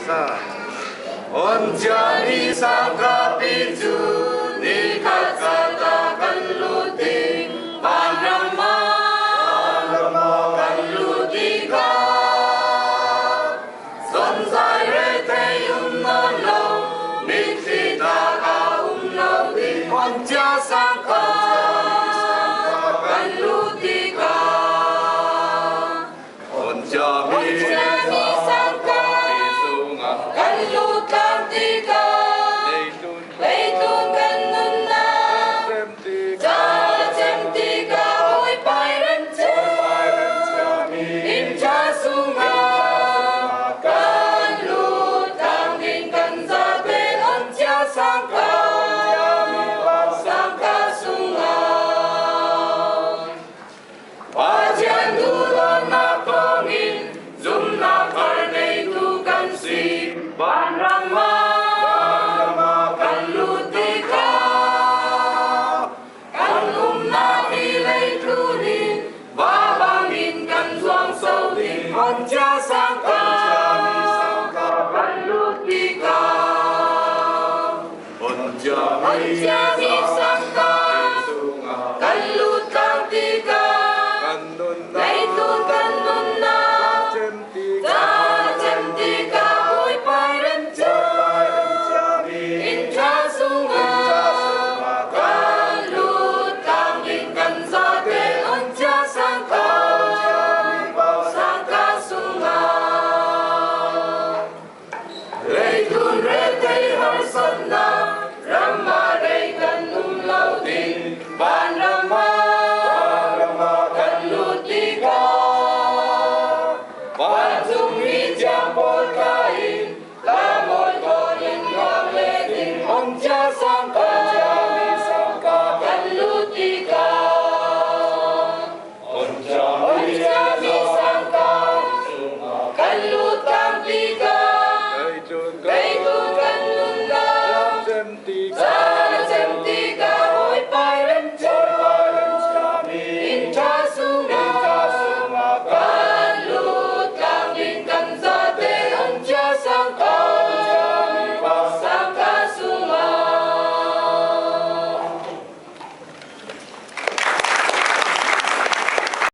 sa Onjani sangka picu nikat kata kaluti panrama kalutika sonzai rete umnalo mitrita ka umnauti onja sangka kalutika onja sangka kalutika leitun kanunna jajemtika oi pairen inja sunga kalutang ingkan zate onja sangka sangka sunga wajan dulon na pongin zumna karnei tukan si panrama kalutika kanumna ilay trunin babangin kan suang sautin onja sangka kalutika onja sangka kalutang tika leitun kanunna jajemtika oi pairen inja sunga kalutang ingkan zate onja sangka sangka sunga leitun retei harsana rama reikan umlautin panrama kalutika Wajum hijab